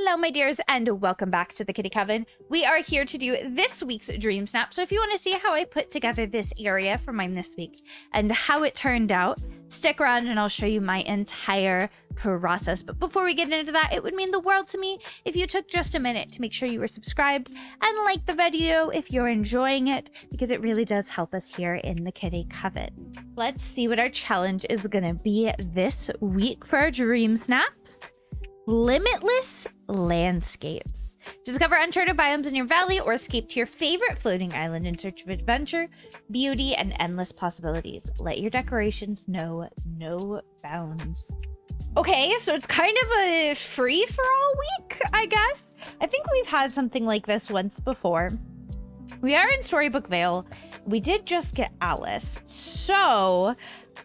Hello, my dears, and welcome back to the Kitty Coven. We are here to do this week's Dream Snap. So if you want to see how I put together this area for mine this week and how it turned out, stick around and I'll show you my entire process. But before we get into that, it would mean the world to me if you took just a minute to make sure you were subscribed and like the video if you're enjoying it, because it really does help us here in the Kitty Coven. Let's see what our challenge is going to be this week for our Dream Snaps. Limitless landscapes. Discover uncharted biomes in your valley or escape to your favorite floating island in search of adventure, beauty, and endless possibilities. Let your decorations know no bounds. Okay, so it's kind of a free-for-all week, I guess. I think we've had something like this once before. We are in Storybook Vale. We did just get Alice. So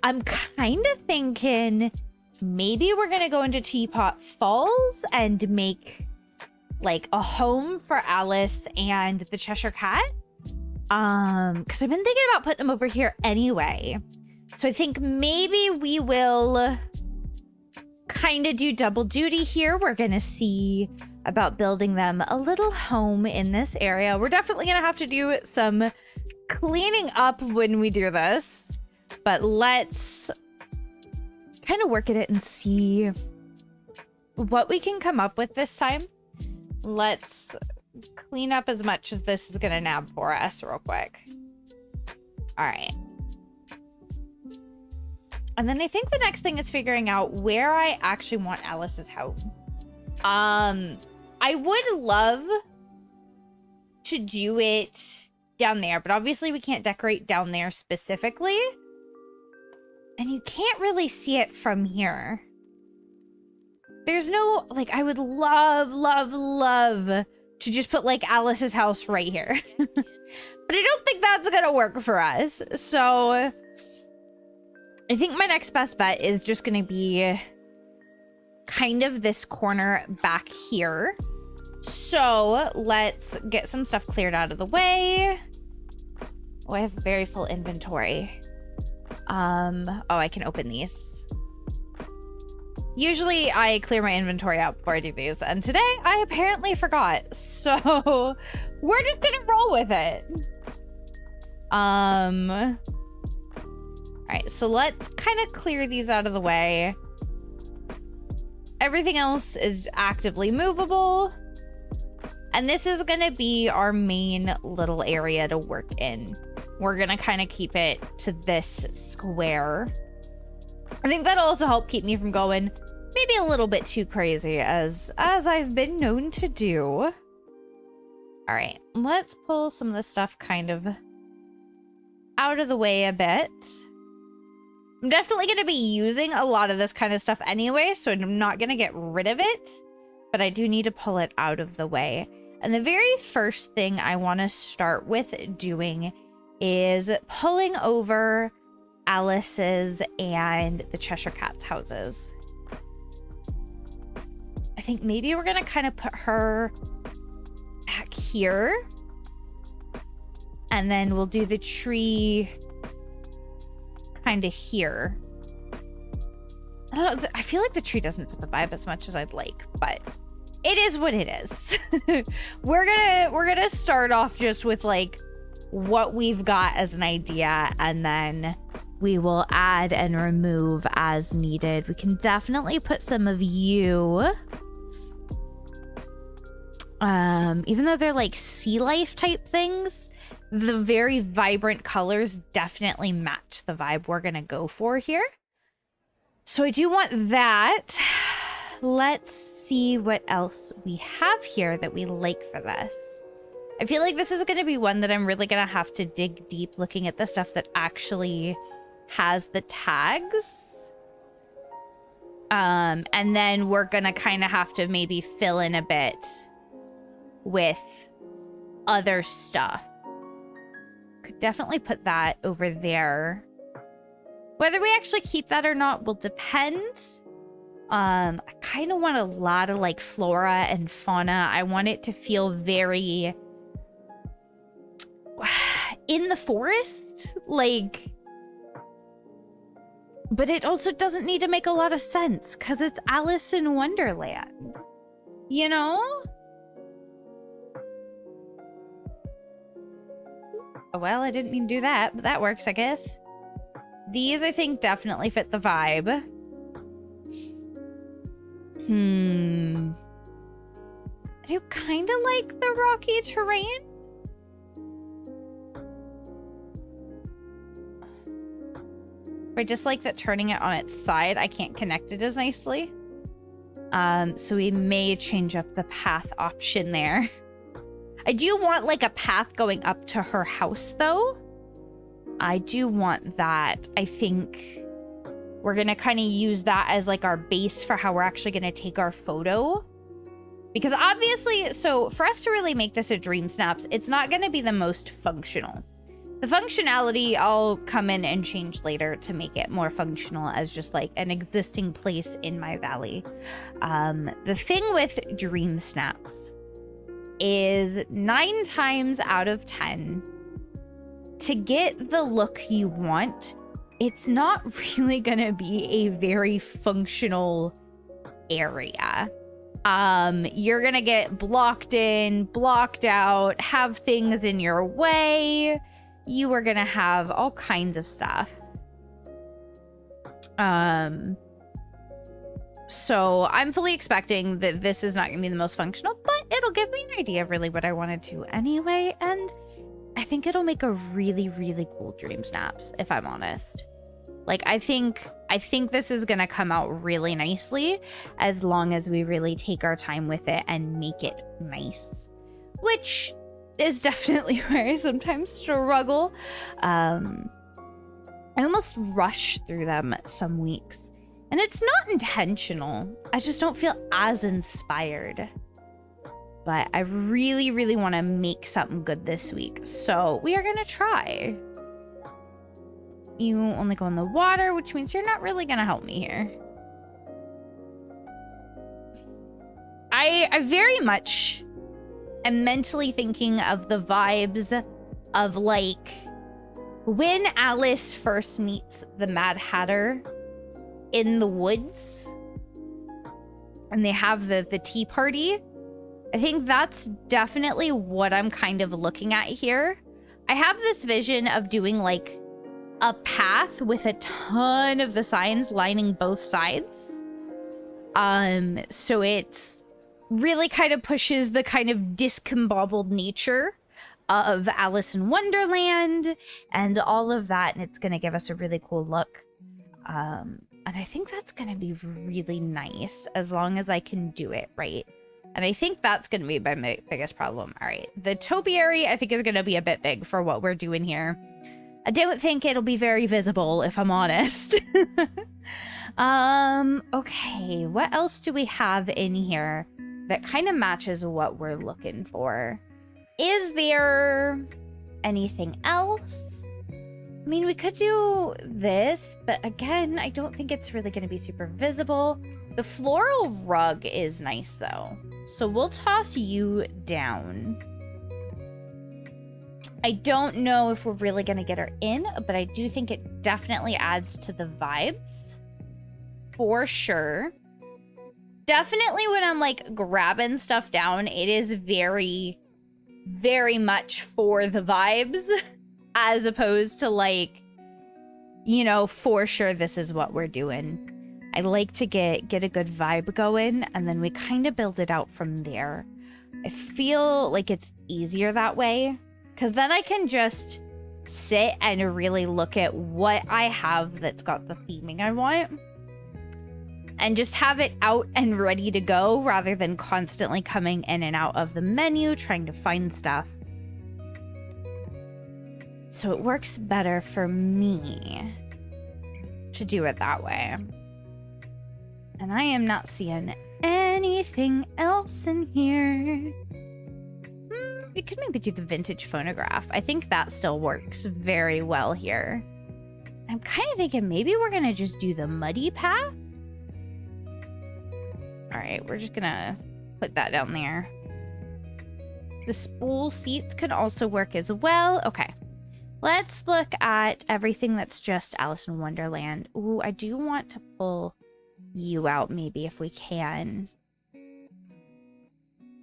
I'm kind of thinking maybe we're gonna go into Teapot Falls and make like a home for Alice and the Cheshire Cat. Because I've been thinking about putting them over here anyway. So I think maybe we will kind of do double duty here. We're gonna see about building them a little home in this area. We're definitely gonna have to do some cleaning up when we do this, but let's kind of work at it and see what we can come up with this time. Let's clean up as much as this is gonna nab for us real quick. All right. And then I think the next thing is figuring out where I actually want Alice's home. I would love to do it down there, but obviously we can't decorate down there specifically. And you can't really see it from here. There's no, like, I would love to just put, like, Alice's house right here. But I don't think that's gonna work for us. So I think my next best bet is just gonna be kind of this corner back here. So let's get some stuff cleared out of the way. Oh, I have a very full inventory. Oh, I can open these. Usually I clear my inventory out before I do these, and today I apparently forgot. So we're just gonna roll with it. All right, so let's kind of clear these out of the way. Everything else is actively movable. And this is gonna be our main little area to work in. We're gonna kind of keep it to this square. I think that'll also help keep me from going maybe a little bit too crazy, as I've been known to do. All right, let's pull some of this stuff kind of out of the way a bit. I'm definitely gonna be using a lot of this kind of stuff anyway, so I'm not gonna get rid of it, but I do need to pull it out of the way. And the very first thing I want to start with doing is pulling over Alice's and the Cheshire Cat's houses. I think maybe we're gonna kind of put her back here, and then we'll do the tree kind of here. I don't know, I feel like the tree doesn't fit the vibe as much as I'd like, but it is what it is. We're gonna start off just with like what we've got as an idea, and then we will add and remove as needed. We can definitely put some of you, even though they're like sea life type things, the very vibrant colors definitely match the vibe we're gonna go for here. So I do want that. Let's see what else we have here that we like for this. I feel like this is going to be one that I'm really going to have to dig deep looking at the stuff that actually has the tags. And then we're going to kind of have to maybe fill in a bit with other stuff. Could definitely put that over there. Whether we actually keep that or not will depend. I kind of want a lot of like flora and fauna. I want it to feel very in the forest, like, but it also doesn't need to make a lot of sense because it's Alice in Wonderland. You know? Oh, well, I didn't mean to do that, but that works, I guess. These, I think, definitely fit the vibe. I do kind of like the rocky terrain. I just like that turning it on its side, I can't connect it as nicely. So we may change up the path option there. I do want like a path going up to her house though. I do want that. I think we're gonna kind of use that as like our base for how we're actually gonna take our photo. Because obviously, so for us to really make this a Dreamsnaps, it's not gonna be the most functional. The functionality I'll come in and change later to make it more functional as just like an existing place in my valley. The thing with Dreamsnaps is 9 times out of 10, to get the look you want, it's not really gonna be a very functional area. You're gonna get blocked in, blocked out, have things in your way. You are gonna have all kinds of stuff. So I'm fully expecting that this is not gonna be the most functional, but it'll give me an idea of really what I want to do anyway, and I think it'll make a really, really cool Dreamsnaps, if I'm honest. Like, I think this is gonna come out really nicely as long as we really take our time with it and make it nice, which is definitely where I sometimes struggle. I almost rush through them some weeks, and it's not intentional. I just don't feel as inspired. But I really, really want to make something good this week, so we are gonna try. You only go in the water, which means you're not really gonna help me here. I very much am mentally thinking of the vibes of like when Alice first meets the Mad Hatter in the woods and they have the tea party. I think that's definitely what I'm kind of looking at here. I have this vision of doing like a path with a ton of the signs lining both sides. So it's really kind of pushes the kind of discombobbled nature of Alice in Wonderland and all of that, and it's gonna give us a really cool look. And I think that's gonna be really nice as long as I can do it right. And I think that's gonna be my biggest problem. All right, the topiary I think is gonna be a bit big for what we're doing here. I don't think it'll be very visible, if I'm honest. Okay, what else do we have in here that kind of matches what we're looking for? Is there anything else? I mean, we could do this, but again, I don't think it's really going to be super visible. The floral rug is nice, though. So we'll toss you down. I don't know if we're really going to get her in, but I do think it definitely adds to the vibes. For sure. Definitely when I'm like grabbing stuff down, it is very, very much for the vibes as opposed to like, you know, for sure this is what we're doing. I like to get a good vibe going and then we kind of build it out from there. I feel like it's easier that way because then I can just sit and really look at what I have that's got the theming I want. And just have it out and ready to go rather than constantly coming in and out of the menu trying to find stuff. So it works better for me to do it that way. And I am not seeing anything else in here. We could maybe do the vintage phonograph. I think that still works very well here. I'm kind of thinking maybe we're going to just do the muddy path. All right, we're just gonna put that down there. The spool seats could also work as well. Okay, let's look at everything that's just Alice in Wonderland. Ooh, I do want to pull you out maybe if we can.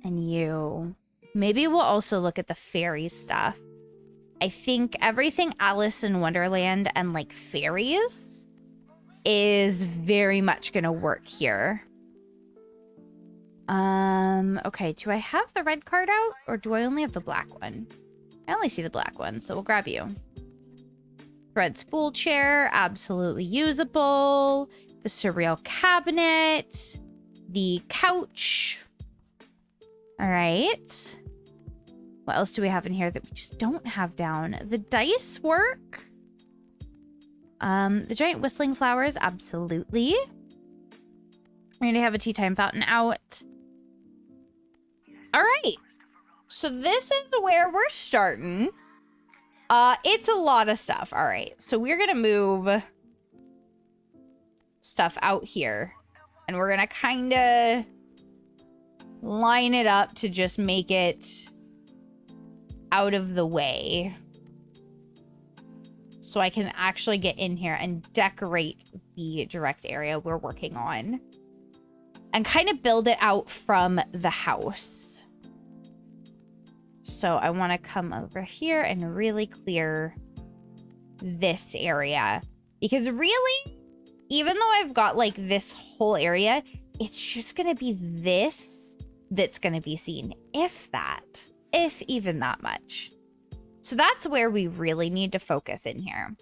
And you. Maybe we'll also look at the fairy stuff. I think everything Alice in Wonderland and like fairies is very much gonna work here. Okay, do I have the red card out or do I only have the black one? I only see the black one, so we'll grab you. Red spool chair, absolutely usable. The surreal cabinet, the couch. All right. What else do we have in here that we just don't have down? The dice work. The giant whistling flowers, absolutely. We're gonna have a tea time fountain out. All right. So this is where we're starting. It's a lot of stuff. All right. So we're gonna move stuff out here. And we're gonna kind of line it up to just make it out of the way. So I can actually get in here and decorate the direct area we're working on. And kind of build it out from the house. So I want to come over here and really clear this area. Because really, even though I've got like this whole area, it's just going to be this that's going to be seen. If that. If even that much. So that's where we really need to focus in here.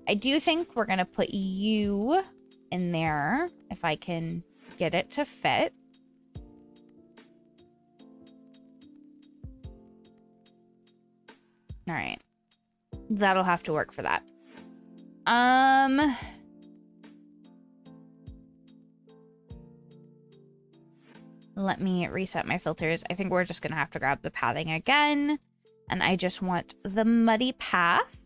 I do think we're going to put you in there. If I can get it to fit. All right. That'll have to work for that. Let me reset my filters. I think we're just gonna have to grab the pathing again. And I just want the muddy path.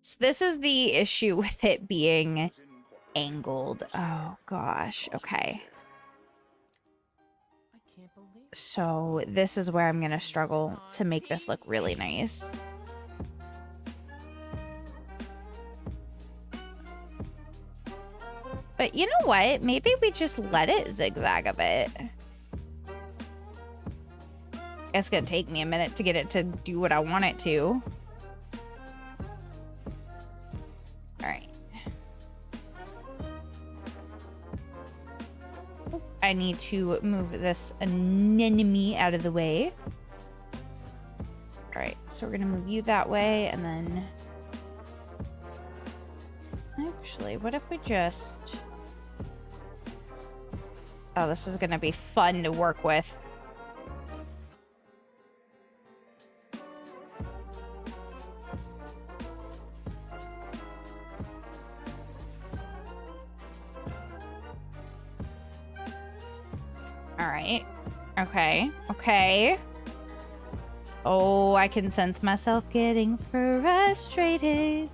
So this is the issue with it being angled. Oh gosh, okay. So this is where I'm gonna struggle to make this look really nice. But you know what? Maybe we just let it zigzag a bit. It's gonna take me a minute to get it to do what I want it to. All right. I need to move this anemone out of the way. All right, so we're gonna move you that way, and then... Actually, what if we just... Oh, this is gonna be fun to work with. All right. Okay. Okay. Oh, I can sense myself getting frustrated.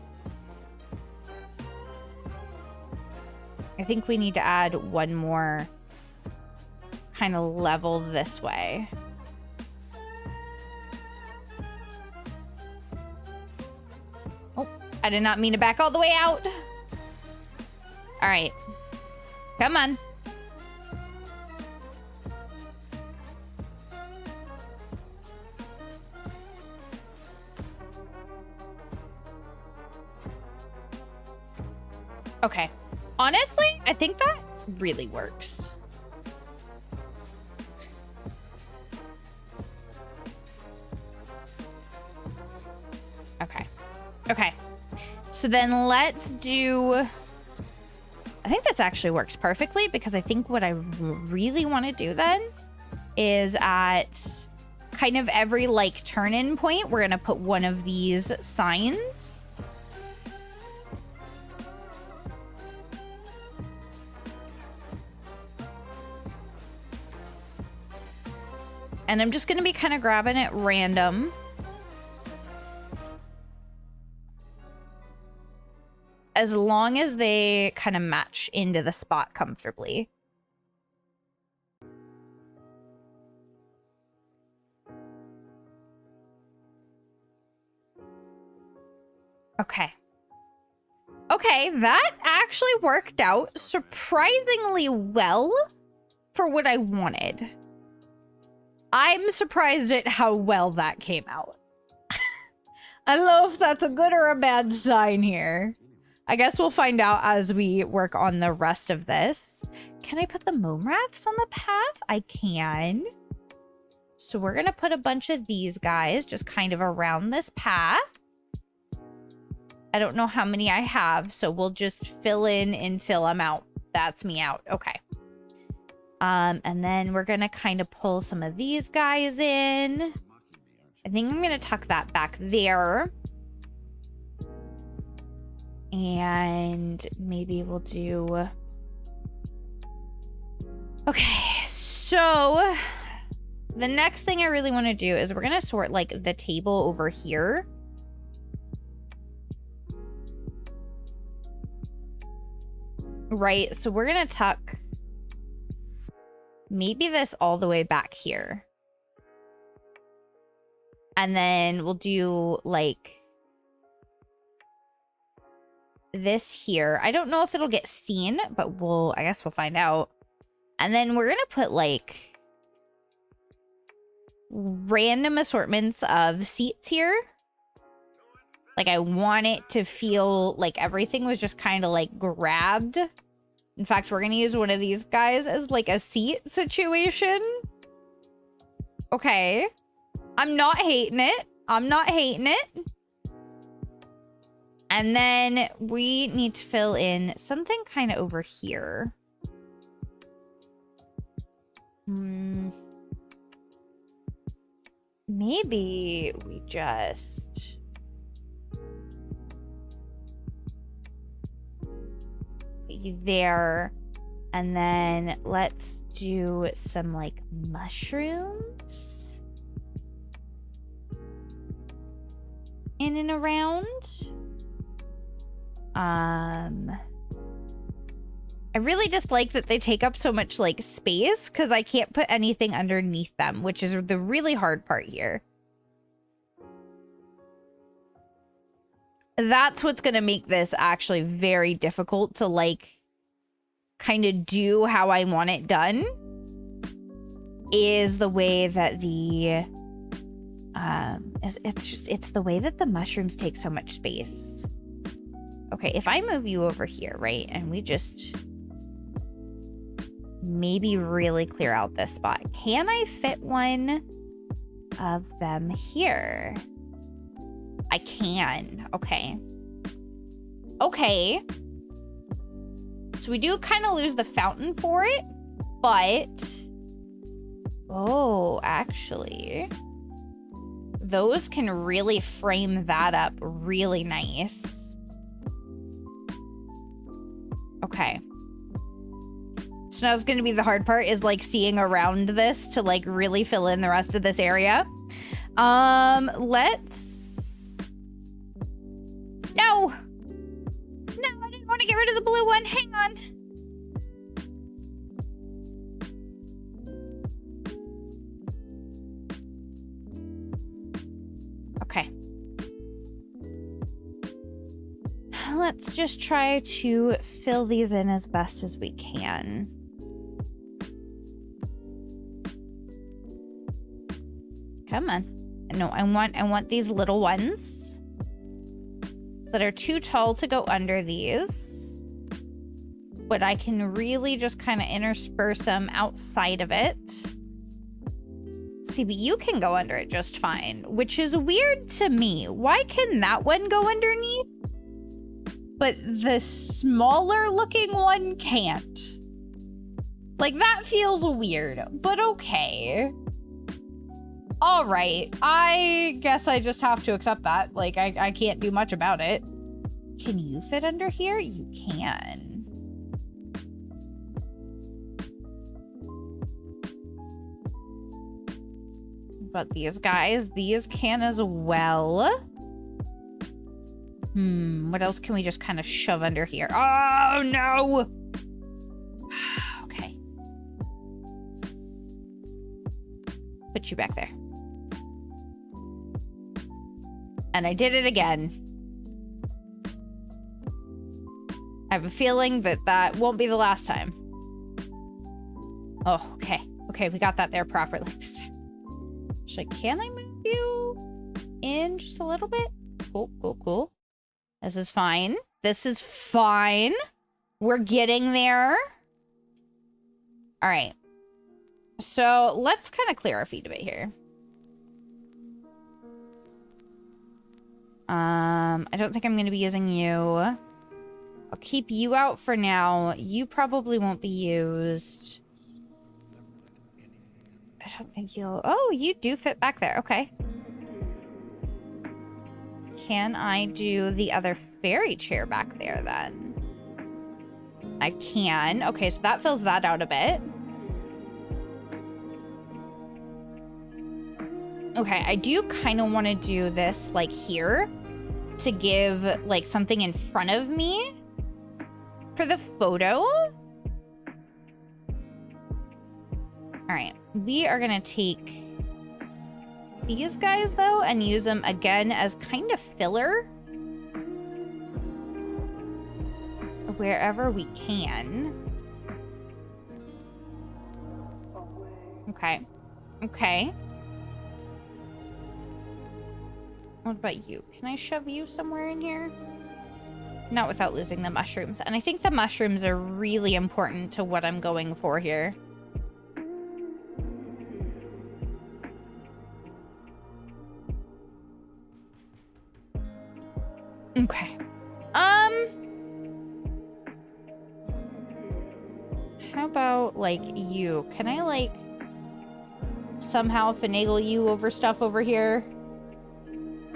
I think we need to add one more kind of level this way. Oh, I did not mean to back all the way out. All right. Come on. Okay. Honestly, I think that really works. Okay. Okay. So then let's do... I think this actually works perfectly because I think what I really want to do then is at kind of every like turn-in point, we're going to put one of these signs. And I'm just going to be kind of grabbing it random. As long as they kind of match into the spot comfortably. Okay. Okay, that actually worked out surprisingly well for what I wanted. I'm surprised at how well that came out. I don't know if that's a good or a bad sign here. I guess we'll find out as we work on the rest of this. Can I put the mome rats on the path? I can. So we're gonna put a bunch of these guys just kind of around this path. I don't know how many I have, so we'll just fill in until I'm out. That's me out. Okay. And then we're gonna kind of pull some of these guys in. I think I'm gonna tuck that back there. And maybe we'll do... Okay, so the next thing I really want to do is we're gonna sort like the table over here. Right, so we're gonna tuck maybe this all the way back here. And then we'll do like this here. I don't know if it'll get seen, but I guess we'll find out. And then we're gonna put like random assortments of seats here. Like I want it to feel like everything was just kind of like grabbed. In fact, we're gonna use one of these guys as like a seat situation. Okay. I'm not hating it. I'm not hating it. And then we need to fill in something kind of over here. Maybe we just... put you there. And then let's do some like mushrooms. In and around. I really just like that they take up so much like space because I can't put anything underneath them, which is the really hard part here. That's what's going to make this actually very difficult to like kind of do how I want it done, is the way that the it's the way that the mushrooms take so much space. Okay, if I move you over here, right, and we just maybe really clear out this spot. Can I fit one of them here? I can. Okay. Okay. So we do kind of lose the fountain for it, but... Oh, actually... Those can really frame that up really nice. Okay. So now it's going to be the hard part is like seeing around this to like really fill in the rest of this area. Let's... No! No, I didn't want to get rid of the blue one. Hang on. Okay. Let's just try to fill these in as best as we can. Come on. No, I want these little ones that are too tall to go under these. But I can really just kind of intersperse them outside of it. See, but you can go under it just fine, which is weird to me. Why can that one go underneath, but the smaller looking one can't? Like, that feels weird, but okay. All right, I guess I just have to accept that. Like, I can't do much about it. Can you fit under here? You can. But these guys, these can as well. What else can we just kind of shove under here? Oh, no! Okay. Put you back there. And I did it again. I have a feeling that that won't be the last time. Oh, okay. Okay, we got that there properly this time. Actually, can I move you in just a little bit? Cool, cool, cool. This is fine. This is fine. We're getting there. All right. So let's kind of clear our feet a bit here. I don't think I'm going to be using you. I'll keep you out for now. You probably won't be used. I don't think you'll... Oh, you do fit back there. Okay. Can I do the other fairy chair back there then? I can. Okay, so that fills that out a bit. Okay, I do kind of want to do this like here to give like something in front of me for the photo. All right, we are gonna take these guys though and use them again as kind of filler wherever we can. Okay, okay. What about you? Can I shove you somewhere in here? Not without losing the mushrooms. And I think the mushrooms are really important to what I'm going for here. Okay. How about, like, you? Can I, like, somehow finagle you over stuff over here?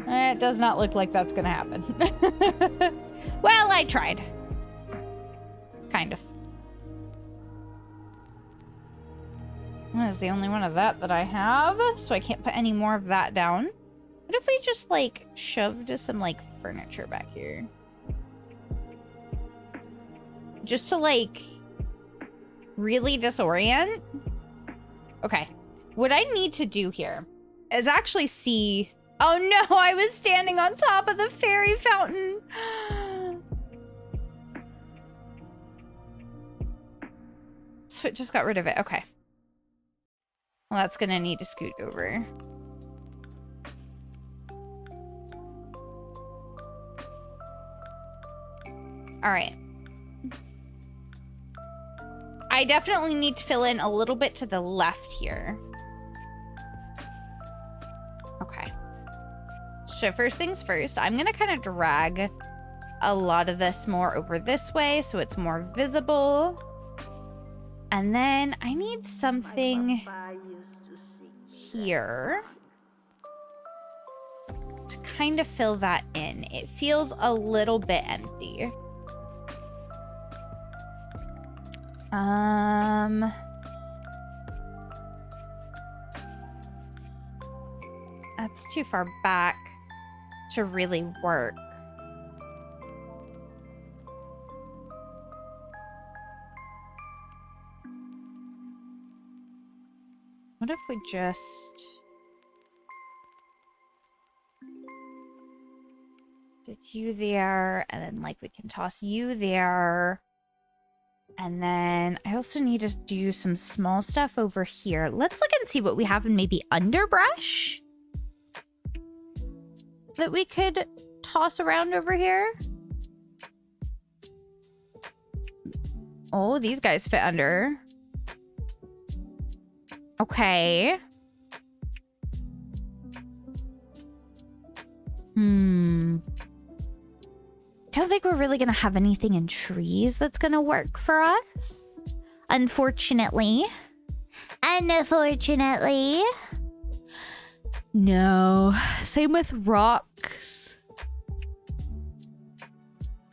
It does not look like that's gonna happen. Well, I tried. Kind of. That is the only one of that I have, so I can't put any more of that down. What if we just, like, shoved some, like, furniture back here? Just to, like, really disorient? Okay. What I need to do here is actually see... Oh no, I was standing on top of the fairy fountain. So it just got rid of it. Okay. Well, that's gonna need to scoot over. All right. I definitely need to fill in a little bit to the left here. Okay. So first things first, I'm going to kind of drag a lot of this more over this way so it's more visible. And then I need something here to kind of fill that in. It feels a little bit empty. That's too far back to really work. What if we just... did you there, and then, like, we can toss you there. And then I also need to do some small stuff over here. Let's look and see what we have in maybe underbrush that we could toss around over here. Oh, these guys fit under. Okay. Don't think we're really gonna have anything in trees that's gonna work for us. Unfortunately. Unfortunately. No. Same with rocks.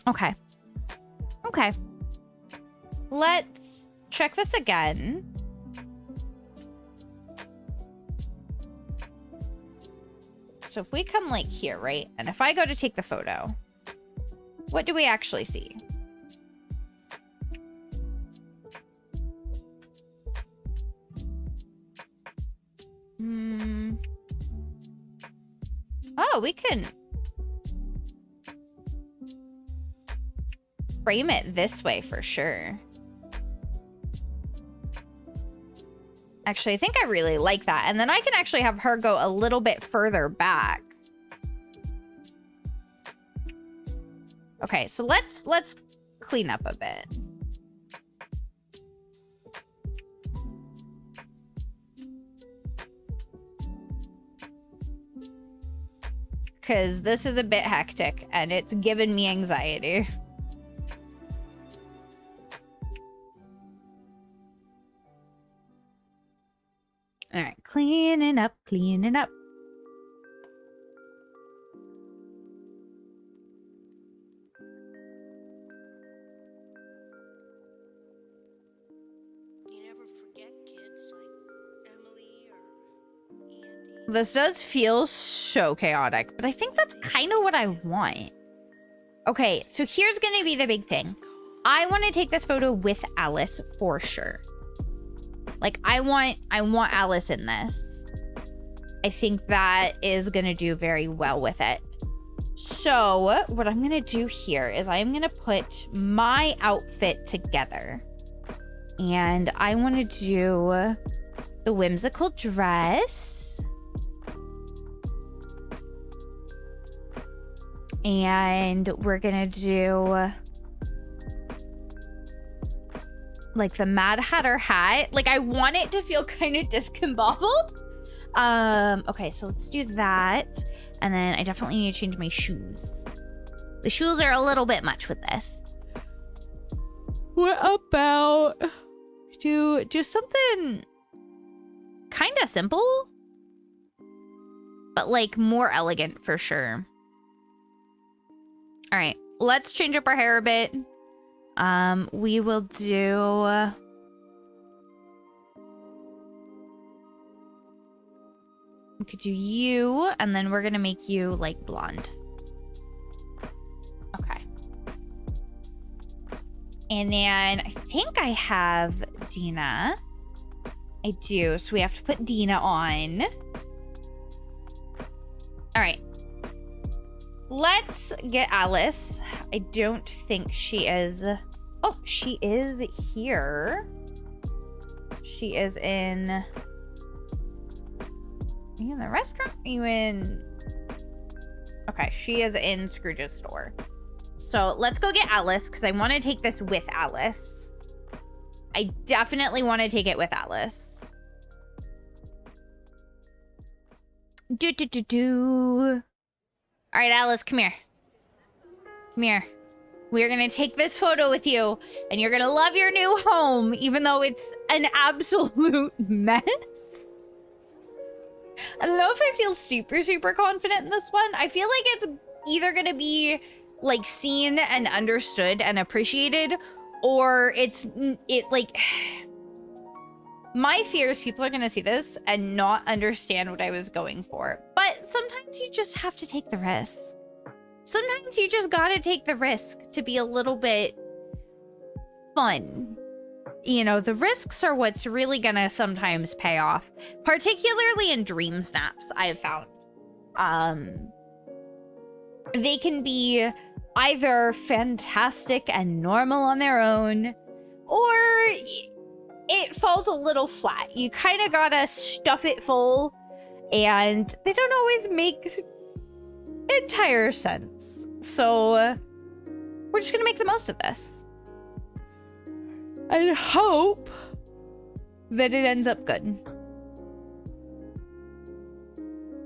Okay. Okay. Let's check this again. So if we come like here, right? And if I go to take the photo, what do we actually see? Oh, we can frame it this way for sure. Actually, I think I really like that. And then I can actually have her go a little bit further back. Okay, so let's clean up a bit. Because this is a bit hectic and it's given me anxiety. All right, cleaning up, cleaning up. You never forget kids like Emily or Andy. This does feel so chaotic, but I think that's kind of what I want. Okay, so here's gonna be the big thing. I want to take this photo with Alice for sure. Like, I want Alice in this. I think that is gonna do very well with it. So what I'm gonna do here is I'm gonna put my outfit together. And I want to do the whimsical dress. And we're gonna do like the Mad Hatter hat. Like, I want it to feel kind of discombobbled. Okay, so let's do that. And then I definitely need to change my shoes. The shoes are a little bit much with this. What about do something kind of simple, but like more elegant for sure. All right, let's change up our hair a bit. We will do we could do you, and then we're gonna make you like blonde. Okay. And then I think I have Dina. I do, so we have to put Dina on. All right. Let's get Alice. I don't think she is... Oh, she is here. She is in... Are you in the restaurant? Are you in... Okay, she is in Scrooge's store. So let's go get Alice, because I want to take this with Alice. I definitely want to take it with Alice. All right, Alice, come here. Come here. We're going to take this photo with you, and you're going to love your new home, even though it's an absolute mess. I don't know if I feel super, super confident in this one. I feel like it's either going to be, like, seen and understood and appreciated, or like... My fear is people are going to see this and not understand what I was going for. But sometimes you just have to take the risk. Sometimes you just got to take the risk to be a little bit fun. You know, the risks are what's really going to sometimes pay off, particularly in Dreamsnaps, I have found. They can be either fantastic and normal on their own, or it falls a little flat. You kind of gotta stuff it full, and they don't always make entire sense. So we're just gonna make the most of this and hope that it ends up good.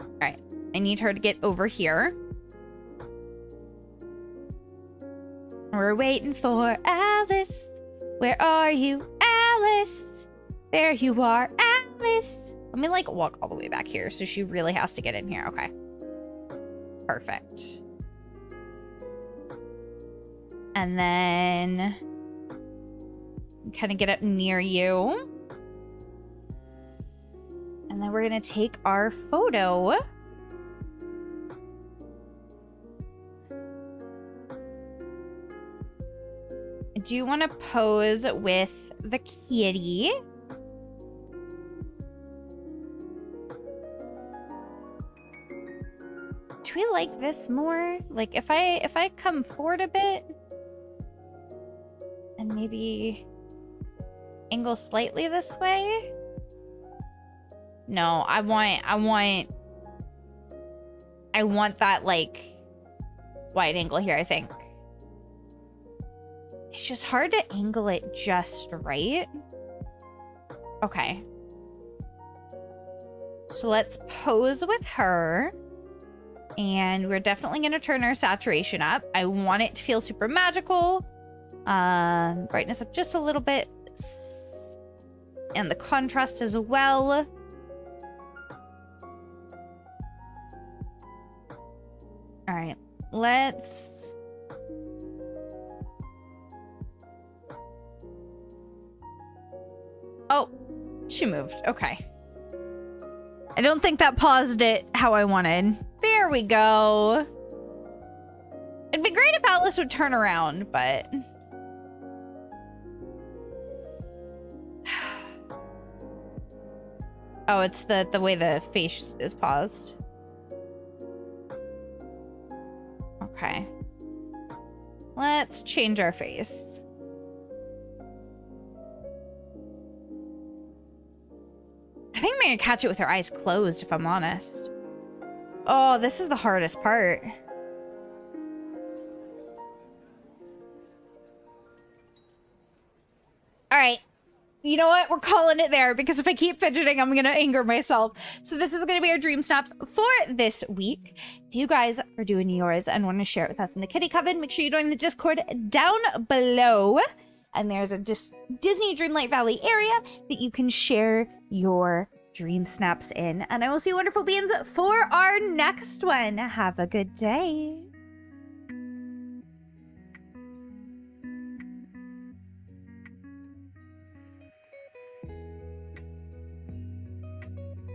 All right, I need her to get over here. We're waiting for Alice. Where are you, Alice? There you are, Alice. Let me like walk all the way back here, so she really has to get in here. Okay. Perfect. And then kind of get up near you. And then we're gonna take our photo. I do want to pose with the kitty. Do we like this more? Like if I come forward a bit? maybe angle slightly this way. No, I want that like wide angle here, I think. It's just hard to angle it just right. Okay. So let's pose with her. And we're definitely going to turn our saturation up. I want it to feel super magical. Brightness up just a little bit. And the contrast as well. All right, let's... Oh, she moved. Okay. I don't think that paused it how I wanted. There we go. It'd be great if Atlas would turn around, but... Oh, it's the way the face is paused. Okay. Let's change our face. I think I'm gonna catch it with her eyes closed, if I'm honest. Oh, this is the hardest part. All right. You know what? We're calling it there because if I keep fidgeting, I'm going to anger myself. So this is going to be our dream snaps for this week. If you guys are doing yours and want to share it with us in the Kitty Coven, make sure you join the Discord down below. And there's a Disney Dreamlight Valley area that you can share your dream snaps in. And I will see you wonderful beings for our next one. Have a good day.